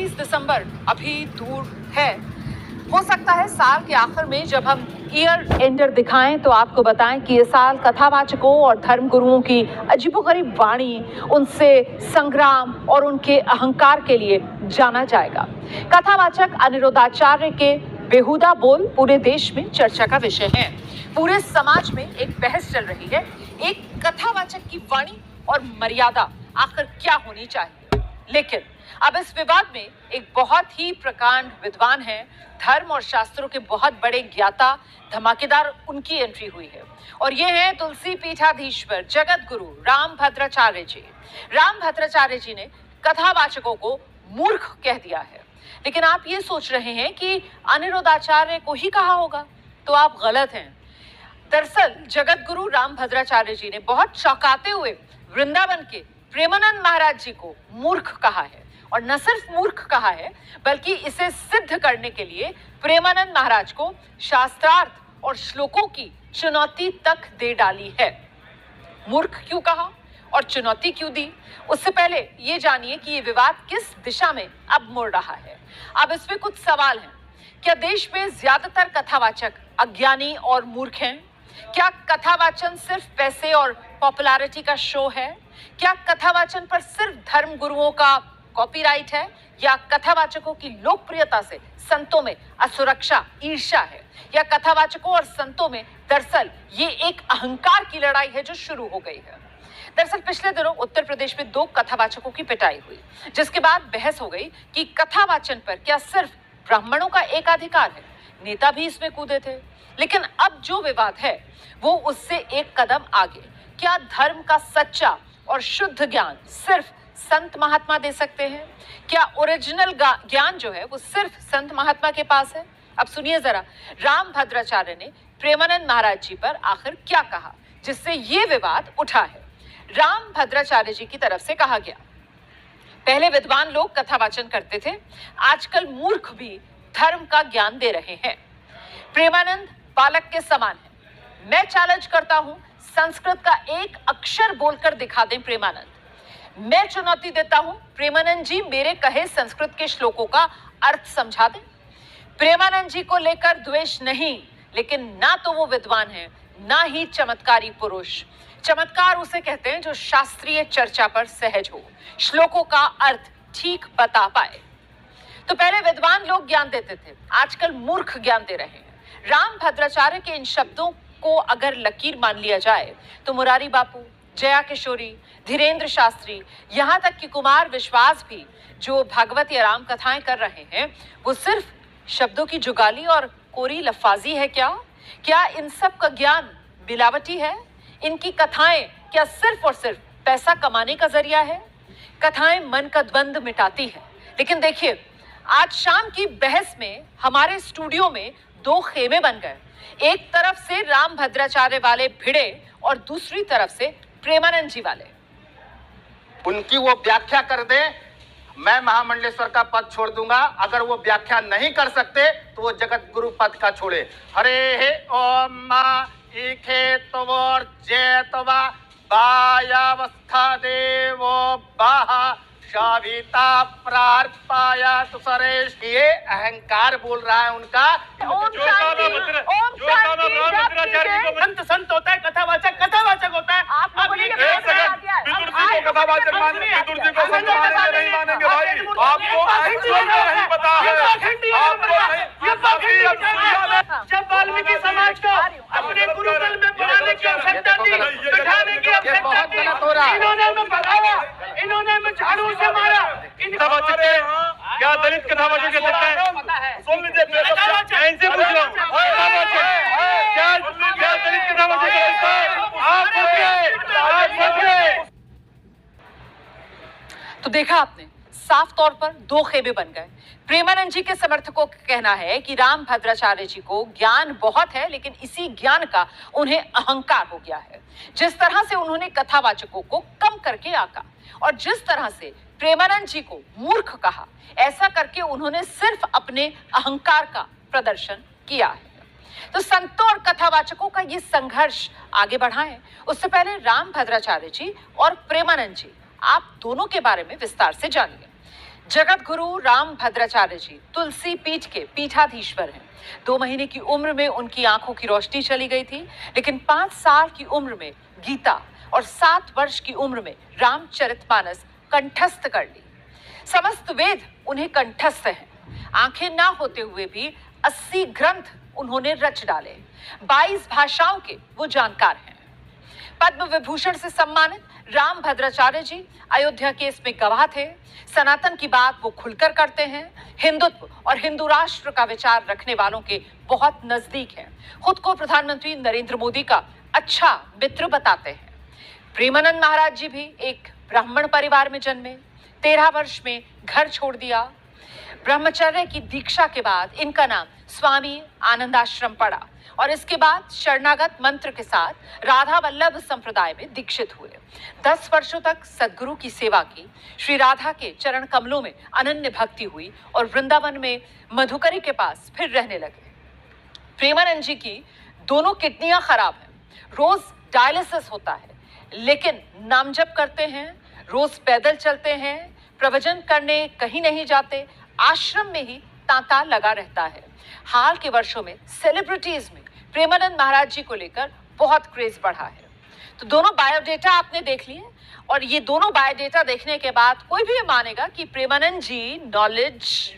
31 दिसंबर अभी दूर है। हो सकता है साल के आखिर में जब हम ईयर एंडर दिखाएं तो आपको बताएं कि ये साल कथावाचकों और धर्मगुरुओं की अजीबोगरीब वाणी, उनसे संग्राम और उनके अहंकार के लिए जाना जाएगा। कथावाचक अनिरुद्धाचार्य के बेहुदा बोल पूरे देश में चर्चा का विषय है। पूरे समाज में एक बहस चल रही है, एक कथावाचक की वाणी और मर्यादा आखिर क्या होनी चाहिए। लेकिन अब इस विवाद में एक बहुत ही प्रकांड विद्वान है, धर्म और शास्त्रों के बहुत बड़े ज्ञाता, धमाकेदार उनकी एंट्री हुई है और ये है तुलसी पीठाधीश्वर जगत गुरु रामभद्राचार्य जी। रामभद्राचार्य जी ने कथावाचकों को मूर्ख कह दिया है। लेकिन आप ये सोच रहे हैं कि अनिरुद्धाचार्य को ही कहा होगा, तो आप गलत हैं। दरअसल जगत गुरु रामभद्राचार्य जी ने बहुत चौंकाते हुए वृंदावन के प्रेमानंद महाराज जी को मूर्ख कहा है, और न सिर्फ मूर्ख कहा है बल्कि इसे सिद्ध करने के लिए प्रेमानंद महाराज को शास्त्रार्थ और श्लोकों की चुनौती तक दे डाली है। मूर्ख क्यों कहा और चुनौती क्यों दी, उससे पहले ये जानिए कि ये विवाद किस दिशा में अब मुड़ रहा है। अब इसमें कुछ सवाल हैं। क्या देश में ज्यादातर कथावाचक अज्ञानी और मूर्ख हैं? क्या कथावाचन सिर्फ पैसे और पॉपुलैरिटी का शो है? क्या कथावाचन पर सिर्फ धर्म गुरुओं का कॉपीराइट है, या कथावाचकों की लोकप्रियता से संतों में असुरक्षा, ईर्ष्या है, या कथावाचकों और संतों में दरअसल ये एक अहंकार की लड़ाई है जो शुरू हो गई है। दरअसल पिछले दिनों उत्तर प्रदेश में 2 कथावाचकों की पिटाई हुई, जिसके बाद बहस हो गई कि कथावाचन पर क्या सिर्फ ब्राह्मणों का एकाधिकार है। नेता भी इसमें कूदे थे। लेकिन अब जो विवाद है वो उससे एक कदम आगे। क्या धर्म का सच्चा और शुद्ध ज्ञान सिर्फ संत महात्मा दे सकते हैं? क्या ओरिजिनल ज्ञान जो है वो सिर्फ संत महात्मा के पास है? अब सुनिए जरा, रामभद्राचार्य ने प्रेमानंद महाराज जी पर आखिर क्या कहा जिससे ये विवाद उठा है। रामभद्राचार्य जी की तरफ से कहा गया, पहले विद्वान लोग कथावाचन करते थे, आजकल मूर्ख भी धर्म का ज्ञान दे रहे हैं। प्रेमानंद बालक के समान है। मैं चैलेंज करता हूं, संस्कृत का एक अक्षर बोलकर दिखा दें प्रेमानंद। मैं चुनौती देता हूं, प्रेमानंद जी मेरे कहे संस्कृत के श्लोकों का अर्थ समझा दें। प्रेमानंद जी को लेकर द्वेष नहीं, लेकिन ना तो वो विद्वान है, ना ही चमत्कारी पुरुष। चमत्कार उसे कहते हैं जो शास्त्रीय चर्चा पर सहज हो, श्लोकों का अर्थ ठीक बता पाए। तो पहले विद्वान लोग ज्ञान देते थे, आजकल मूर्ख ज्ञान दे रहे हैं। रामभद्राचार्य के इन शब्दों को अगर लकीर मान लिया जाए तो मुरारी बापू, जया किशोरी, धीरेन्द्र शास्त्री, यहाँ तक कि कुमार विश्वास भी जो भागवत या राम कथाएं कर रहे हैं, वो सिर्फ शब्दों की जुगाली और कोरी लफ्फाजी है क्या? क्या इन सब का ज्ञान मिलावटी है? इनकी कथाएं क्या सिर्फ और सिर्फ पैसा कमाने का जरिया है? कथाएं मन का द्वंद मिटाती है। लेकिन देखिए, आज शाम की बहस में हमारे स्टूडियो में 2 खेमे बन गए। एक तरफ से रामभद्राचार्य वाले भिड़े और दूसरी तरफ से प्रेमानंद जी वाले। उनकी वो व्याख्या कर दे, मैं महामंडलेश्वर का पद छोड़ दूंगा। अगर वो व्याख्या नहीं कर सकते तो वो जगत गुरु पद का छोड़े। हरे हे ओम मा इखे तवोर जयतवा बायावस्था देवो बाहा शाविता प्रार्पाया तो सरेश। ये अहंकार बोल रहा है उनका। संत संत होता है, कथावाचक कथावाचक होता है। आप लोगों ने कथावाचक मानेंगे, विदुर जी को संत मानेंगे नहीं मानेंगे भाई? आपको नहीं पता है, आपको नहीं। जब वाल्मीकि समाज को अपने गुरुकुल में पढ़ाने की आवश्यकता थी, बैठाने की आवश्यकता थी, इन्होंने हमें भगाया, इन्होंने हमें झाड़ू से मारा। क्या दलित कथावाचक कह सकते हैं? सुन लीजिए, इनसे पूछ रहा हूँ, क्या दलित कथावाचक कह सकते हैं? आप पूछिए। तो देखा आपने, साफ तौर पर 2 खेमे बन गए। प्रेमानंद जी के समर्थकों का कहना है कि रामभद्राचार्य जी को ज्ञान बहुत है, लेकिन इसी ज्ञान का उन्हें अहंकार हो गया है। जिस तरह से उन्होंने कथावाचकों को कम करके आका और जिस तरह से प्रेमानंद जी को मूर्ख कहा, ऐसा करके उन्होंने सिर्फ अपने अहंकार का प्रदर्शन किया है। तो संतों और कथावाचकों का ये संघर्ष आगे बढ़ाएं, उससे पहले रामभद्राचार्य जी और प्रेमानंद जी, आप दोनों के बारे में विस्तार से जानिए। जगत गुरु राम भद्राचार्य जी तुलसी पीठ के पीठाधीश्वर हैं। 2 महीने की उम्र में उनकी आंखों की रोशनी चली गई थी, लेकिन 5 साल की उम्र में गीता और 7 वर्ष की उम्र में रामचरितमानस कंठस्थ कर ली। समस्त वेद उन्हें कंठस्थ हैं। आंखें ना होते हुए भी 80 ग्रंथ उन्होंने रच डाले। 22 भाषाओं के वो जानकार हैं। पद्म विभूषण से सम्मानित राम भद्राचार्य जी अयोध्या केस में गवाह थे। सनातन की बात वो खुलकर करते हैं। हिंदुत्व और हिंदू राष्ट्र का विचार रखने वालों के बहुत नजदीक हैं। खुद को प्रधानमंत्री नरेंद्र मोदी का अच्छा मित्र बताते हैं। प्रेमानंद महाराज जी भी एक ब्राह्मण परिवार में जन्मे। 13 वर्ष में घर छोड़ दिया। ब्रह्मचर्य की दीक्षा के बाद इनका नाम स्वामी आनंदाश्रम पड़ा और इसके बाद शरणागत मंत्र के साथ राधा वल्लभ संप्रदाय में दीक्षित हुए। 10 वर्षों तक सदगुरु की सेवा की। श्री राधा के चरण कमलों में अनन्य भक्ति हुई और वृंदावन में मधुकरी के पास फिर रहने लगे। प्रेमानंद जी की दोनों किडनियां खराब हैं। रोज डायलिसिस होता है, लेकिन नाम जप करते हैं, रोज पैदल चलते हैं, प्रवचन करने कहीं नहीं जाते, आश्रम में ही तांता लगा रहता है। हाल के वर्षों में सेलिब्रिटीज में प्रेमानंद महाराज जी को लेकर बहुत क्रेज बढ़ा है। तो दोनों बायोडेटा आपने देख लिए और ये दोनों बायोडेटा देखने के बाद कोई भी ये मानेगा कि प्रेमानंद जी नॉलेज,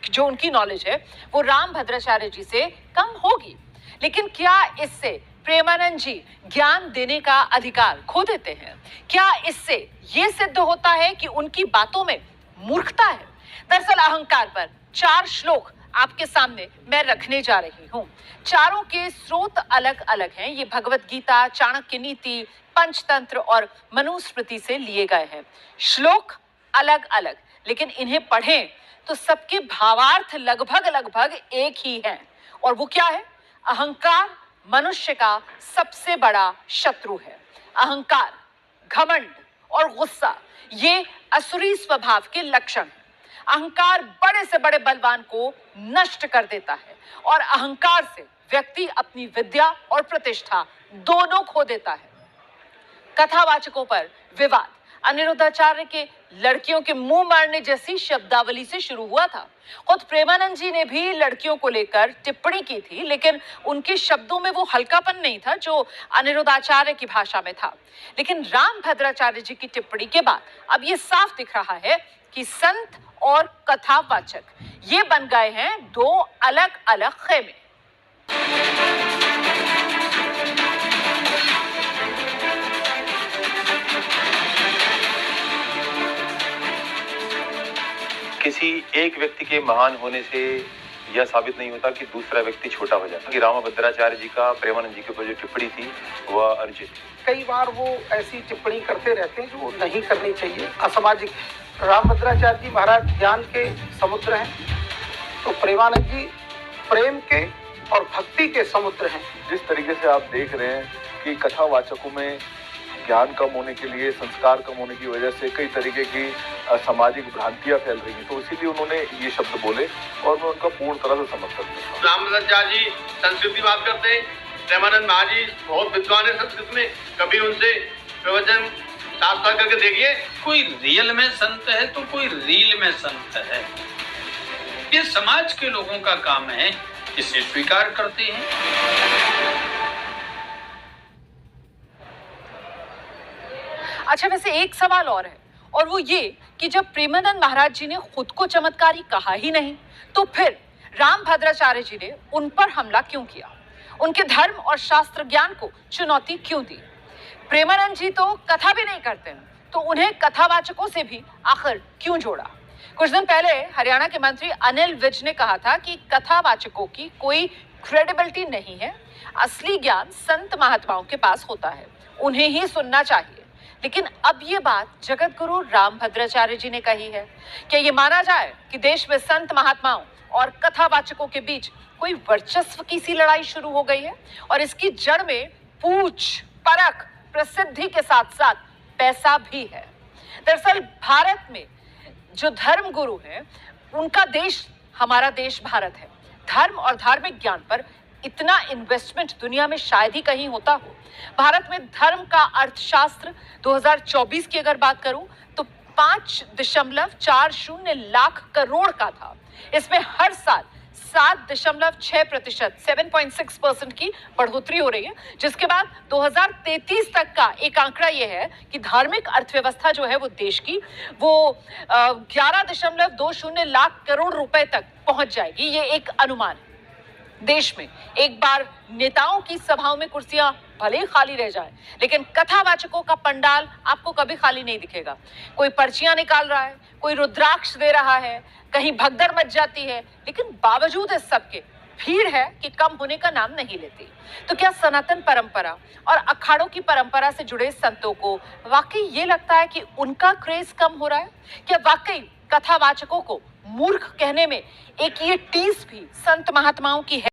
जो उनकी नॉलेज है वो राम भद्राचार्य जी से कम होगी। लेकिन क्या इससे प्रेमानंद जी ज्ञान देने का अधिकार खो देते हैं? क्या इससे ये सिद्ध होता है कि उनकी बातों में मूर्खता है? दरअसल अहंकार पर 4 श्लोक आपके सामने मैं रखने जा रही हूँ। चारों के स्रोत अलग अलग हैं। ये भगवत गीता, चाणक्य नीति, पंचतंत्र और मनुस्मृति से लिए गए हैं। श्लोक अलग अलग, लेकिन इन्हें पढ़ें तो सबके भावार्थ लगभग एक ही हैं। और वो क्या है? अहंकार मनुष्य का सबसे बड़ा शत्रु है। अहंकार, घमंड और गुस्सा ये असुरी स्वभाव के लक्षण हैं। अहंकार बड़े से बड़े बलवान को नष्ट कर देता है और अहंकार से व्यक्ति अपनी विद्या और प्रतिष्ठा दोनों खो देता है। कथावाचकों पर विवाद अनिरुद्धाचार्य के लड़कियों के मुंह मारने जैसी शब्दावली से शुरू हुआ था। खुद प्रेमानंद जी ने भी लड़कियों को लेकर टिप्पणी की थी, लेकिन उनके शब्दों में वो हल्कापन नहीं था जो अनिरुद्धाचार्य की भाषा में था। लेकिन राम भद्राचार्य जी की टिप्पणी के बाद अब ये साफ दिख रहा है कि संत और कथावाचक ये बन गए हैं 2 अलग अलग खेमे। किसी एक व्यक्ति के महान होने से यह साबित नहीं होता कि दूसरा व्यक्ति छोटा हो जाता। कि राम भद्राचार्य जी का प्रेमानंद जी के ऊपर जो टिप्पणी थी वह अनुचित। कई बार वो ऐसी टिप्पणी करते रहते हैं जो नहीं करनी चाहिए, असामाजिक। राम भद्राचार्य जी महाराज ज्ञान के समुद्र हैं, तो प्रेमानंद जी प्रेम के और भक्ति के समुद्र हैं। जिस तरीके से आप देख रहे हैं कि कथावाचकों में ज्ञान कम होने के लिए, संस्कार कम होने की वजह से कई तरीके की सामाजिक भ्रांतियां फैल रही हैं, तो इसीलिए उन्होंने ये शब्द बोले और मैं उनका पूर्ण तरह से समर्थन करता हूं। राम भद्राचार्य जी संस्कृत की बात करते हैं, प्रेमानंद महाराज जी बहुत विद्वान है संस्कृत में, कभी उनसे प्रवचन साफ करके देखिए। कोई रियल में संत है तो कोई रील में संत है। ये समाज के लोगों का काम है, इसे स्वीकार करते हैं। अच्छा, वैसे एक सवाल और है, और वो ये कि जब प्रेमानंद महाराज जी ने खुद को चमत्कारी कहा ही नहीं, तो फिर राम भद्राचार्य जी ने उन पर हमला क्यों किया? उनके धर्म और शास्त्र ज्ञान को चुनौती क्यों दी? प्रेमानंद जी तो कथा भी नहीं करते हैं, तो उन्हें कथावाचकों से भी आखिर क्यों जोड़ा? कुछ दिन पहले हरियाणा के मंत्री अनिल विज ने कहा था कि कथावाचकों की कोई क्रेडिबिलिटी नहीं है, असली ज्ञान संत महात्माओं के पास होता है, उन्हें ही सुनना चाहिए। लेकिन अब ये बात जगत गुरु राम भद्राचार्य जी ने कही है। क्या ये माना जाए कि देश में संत महात्माओं और कथावाचकों के बीच कोई वर्चस्व की सी लड़ाई शुरू हो गई है और इसकी जड़ में पूछ परख प्रसिद्धि के साथ साथ पैसा भी है? दरअसल भारत में जो धर्म गुरु हैं, उनका देश हमारा देश भारत है। धर्म और धार्मिक ज्ञान पर इतना इन्वेस्टमेंट दुनिया में शायद ही कहीं होता हो। भारत में धर्म का अर्थशास्त्र 2024 की अगर बात करूं तो 5.40 लाख करोड़ का था। इसमें हर साल 7.6% 7.6% की बढ़ोतरी हो रही है, जिसके बाद 2033 तक का एक आंकड़ा यह है कि धार्मिक अर्थव्यवस्था जो है वो देश की वो 11.20 लाख करोड़ रुपए तक पहुंच जाएगी। ये एक अनुमान है। देश में एक बार नेताओं की सभाओं में कुर्सियां भले ही खाली रह जाए, लेकिन कथावाचकों का पंडाल आपको कभी खाली नहीं दिखेगा। कोई पर्चियां निकाल रहा है, कोई रुद्राक्ष दे रहा है, कहीं भगदड़ मच जाती है, लेकिन बावजूद इस सबके भीड़ है कि कम होने का नाम नहीं लेती। तो क्या सनातन परंपरा और अखाड़ों की परंपरा से जुड़े संतों को वाकई ये लगता है कि उनका क्रेज कम हो रहा है? क्या वाकई कथावाचकों को मूर्ख कहने में एक ये टीस भी संत महात्माओं की है?